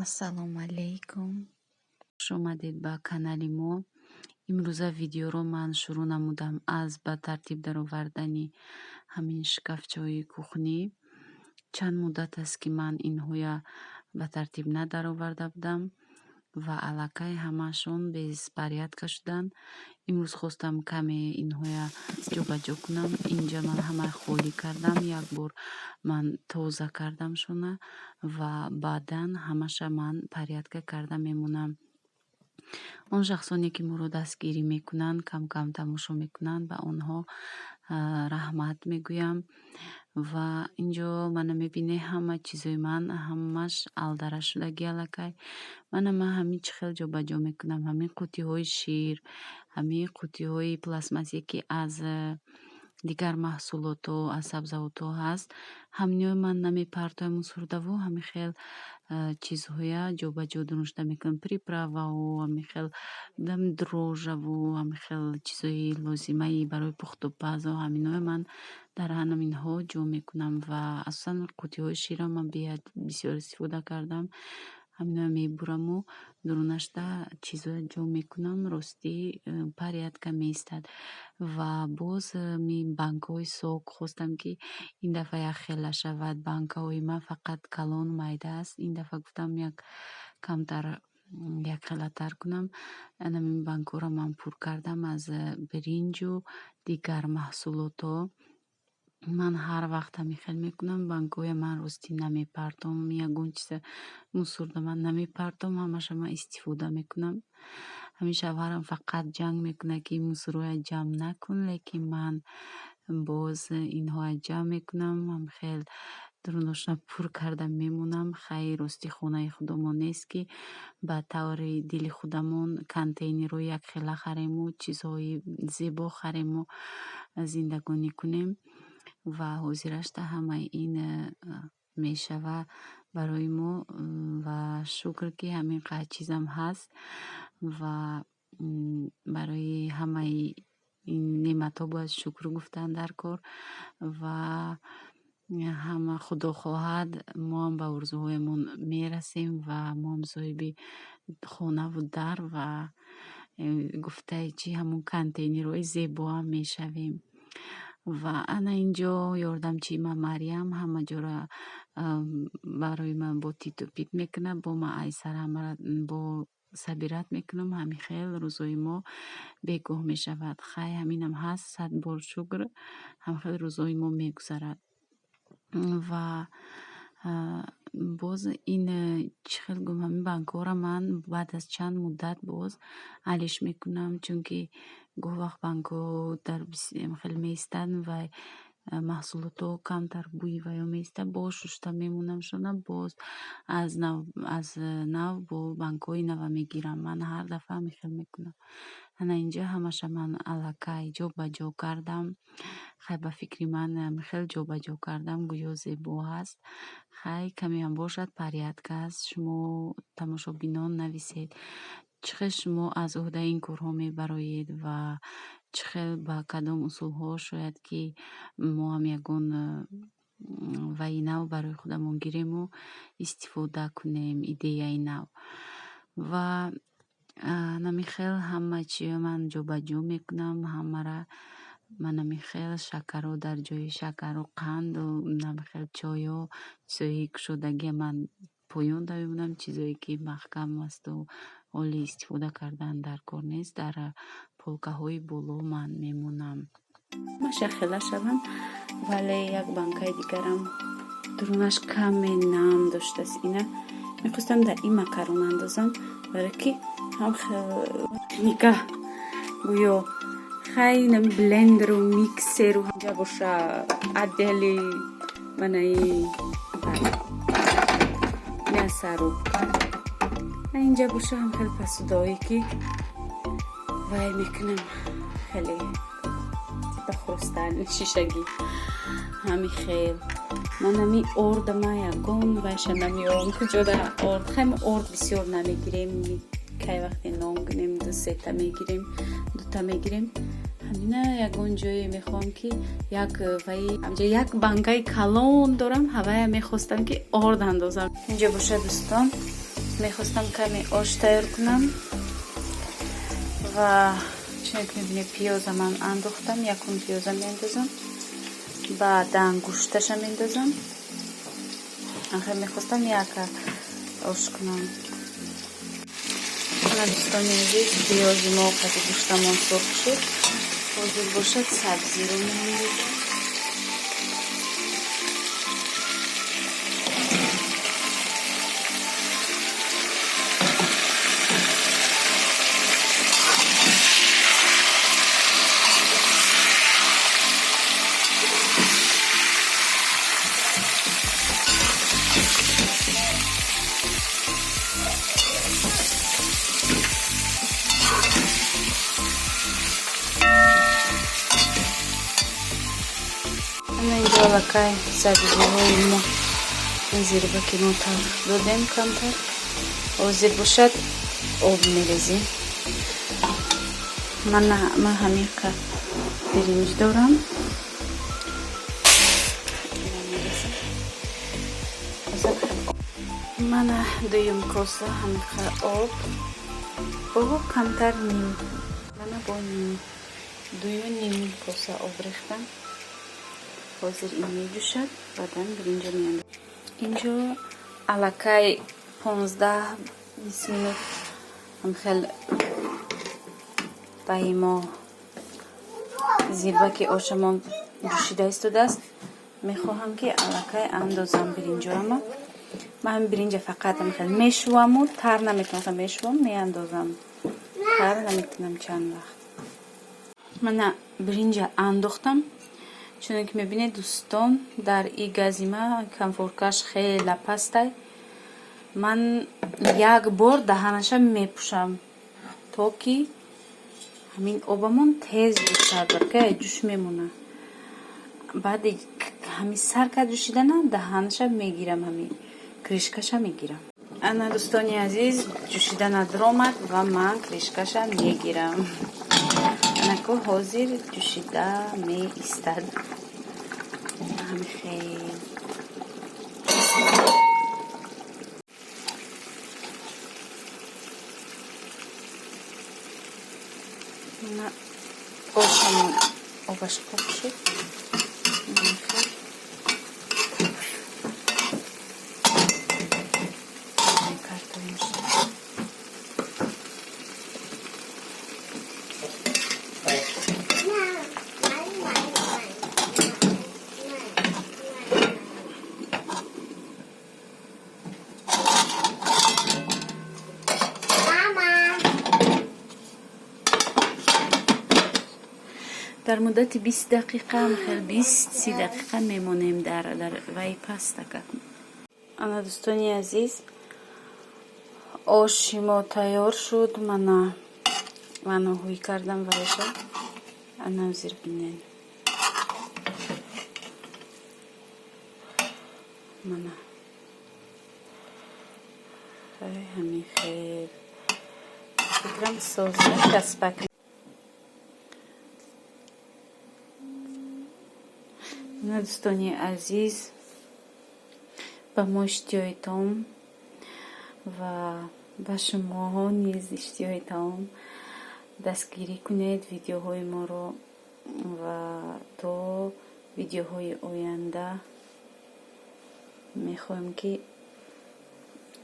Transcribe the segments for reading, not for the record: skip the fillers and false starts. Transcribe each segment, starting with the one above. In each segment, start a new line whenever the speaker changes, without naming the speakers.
ассалому алайкум. Хуш омадед ба канали мо. имрӯза видеоро ман шурӯъ намудам аз ба тартиб даровардани ҳамин шкафчаҳои кухнӣ. Чанд муддат аст ки ман инҳоя ба тартиб надароварда будам ва аллакай ҳамаашон безпорядка шуданд. имрӯз хостам каме инҳоя ҷобаҷо кунам. инҷа ман ҳамаи холӣ кардам, як бор ман тоза кардамшона ва баъдан ҳамаша ман порядка карда мемонам. он шахсоне ки моро дастгирӣ мекунанд, кам кам тамошо мекунанд, ба онҳо раҳмат мегӯям. ва инҷо мана мебинӣ ҳама чизои ман ҳамаш алдара шудаги аллакай. мана ҳамин чӣ хел ҷобаҷо мекунам. ҳамин қутиҳои шир, ҳамин қутиҳои пластмассие ки аз дигар маҳсулото, аз сабзавотҳо ҳаст, ҳаминои ман намепартоям мусордаву ҳамин хел чизҳоя ҷобаҷо дурушта мекунам. приправаҳо, ҳамин хел дрожжаву, ҳамин хел чизои лозимаи барои пухтупазу, ҳаминои ман дар ҳаминҳо ҷо мекунам ва асосан қутиҳои ширро ман бисёр истифода кардам. ҳаминоя мебураму дурунашта чизоя ҷо мекунам. ростӣ порядка меистад. ва боз банкаҳои сок хостам ки ин дафъа як хела шавад. банкаҳои ман фақат калон майда аст. ин дафъа гуфтам як камтар як хелатар кунам. ҳамин банкҳоро ман пур кардам аз биринҷу дигар маҳсулотҳо. ман ҳар вақт ҳамин хел мекунам. банкҳои ман ростӣ намепартом, ягон чиза мусорда ман намепартом, ҳамаша ман истифода мекунам. ҳамин шавҳарам фақат ҷанг мекунад ки мусорҳоя ҷамъ накун, лекин ман боз инҳоя ҷамъ мекунам. ҳамин хел дурунашта пур карда мемонам. хайр ростӣ хонаи худамон нест ки ба таври дили худамон контейнерҳо як хела харему, чизҳои зебо харему, зиндагонӣ кунем. ва ҳозирашта ҳамаи ин мешава барои мо ва шукр ки ҳамин қадр чизам ҳаст ва барои ҳамаи ин неъматҳо бояд шукр гуфтан дар кор. ва ҳама худо хоҳад моам ба орзуҳоямон мерасем ва моам соҳиби хонаву дар ва гуфтаи чӣ ҳамун контейнерҳои зебоам мешавем. ва ана инҷо ёрдамчии ман Марьям ҳама ҷоро барои ман бо титу пит мекунад, бо ман айсар ҳамаро бо сабират мекунам. ҳамин хел рӯзои мо бегоҳ мешавад. хай ҳаминам ҳаст. 100 бор шукр. ҳамин хел рӯзои мо мегузарад. ва боз ин чӣ хел гӯям, ҳамин банкҳоро ман баъд аз чанд муддат боз алиш мекунам, чунки гоҳ вақт банкҳо дар хел меистанд ва маҳсулото камтар бӯи ваё меистад. боз шушта мемонам шона боз аз нав бо банкҳои нава мегирам. ман ҳар дафъа ҳамин хел мекунам. ана инҷа ҳамаша ман аллакай ҷобаҷо кардам. хай ба фикри ман ҳамин хел ҷобаҷо кардам гӯё зебо ҳаст. хай камеам бошад порядка аст. шумо тамошобинон нависед, чӣ хел шумо аз уҳдаи ин корҳо мебароед ва чӣ хел ба кадом усулҳо шояд ки мо ҳам ягон ваи нав барои худамон гирему истифода кунем, идеяи нав. ва ҳамин хел ҳама чиро ман ҷобаҷо мекунам. ҳамара ман ҳамин хел шакарҳо дар ҷои шакару қанду ҳамин хел чойҳо, чизои кушодагия ман поён да мемонам. чизое ки маҳкам асту ҳоли истифода кардан дар кор нест, дар полкаҳои боло ман мемонам. маша хела шавам, вале як банкаи дигарам дурунаш каме нам доштааст. ина мехостам дар ин макарон андозам, барои ки ҳам хел ника гӯё хай нами блендеру миксеру ҳамҷа боша адели манаи мясару инҷа боша ҳам хел пасудоӣ ки вай мекунам. хеле типа хрусталь шишагӣ ҳамин хел. ман ҳамин ордама ягон вайша намеёрам куҷода орд. хай мо орд бисёр намегирем. кай вақте нон кунем 2-3 мегирем, 2 мегирем. ҳамина ягон ҷое мехоҳам ки як ваи ҳамҷа як банкаи калон дорам. ҳавая мехостам ки орд андозам. инҷа боша дӯстон мехостам каме ош тайёр кунам ва чунак мебинед пиёза ман андохтам, якум пиёза мендозам, баъдан гӯшташа мендозам. Ахир мехостам яка ош кунам. Дӯстони азиз, пиёзи мо қади гӯштамон сурх шуд. ҳозир бошад сабзиро мендозам. Инҷо аллакай сабзиҳои мо зирбаки мо тар додем камтар. ҳозир бошад об мерезем. Ман ҳамиқа биринҷ дорам. Мана дуюм коса ҳамиқа об бо камтар ним. Мана бо дую ним коса об рехтам. ҳозир ин меҷӯшад, баъдан биринҷа меандозам. Инҷо аллакай 15-20 минут ҳамхел баи мо зирбаки ошамон ҷӯшида истодааст. Мехоҳам ки аллакай андозам биринҷоама. Ман биринҷа фақат ҳамхел мешуваму тар наметавонам мешувам, меандозам. Тар наметавонам чанд вақт. Мана биринҷа андохтам. Чунок мебинед дӯстон, дар и газима камфоркаш хеле пастай. Ман як бор даҳанаша мепӯшам, то ки ҳамин обамон тез ҷӯшад, баркай ҷӯш мемона. Баъди ҳамин сарка ҷӯшидана даҳанаша мегирам, ҳамин кришкаша мегирам. Ана дӯстони азиз, ҷӯшидана даромад ва ман кришкаша мегирам. Анако ҳозир ҷӯшида меистад. Хел мана ошамон обаш пок шуд. дар муддати 20 дақиқа, хел 20-30 дақиқа мемонем дар вай пастака. Ана дӯстони азиз, оши мо тайёр шуд. Мана ҳӯй кардам вайша. Ана ҳозир бинен. Мана ҳамин хел фикрам соза каспак. Дӯстони азиз, ба мо иштиёи ва ба шумоҳо низ иштиёи таом дастгирӣ кунед видеоҳои моро ва то видеоҳои оянда мехоҳем ки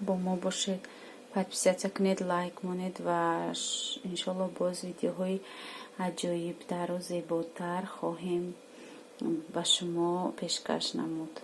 бо мо бошед. Подписатсия кунед, лайк монед ва иншолло боз видеоҳои аҷоибтару зеботар хоҳем ба шумо пешкаш намуд.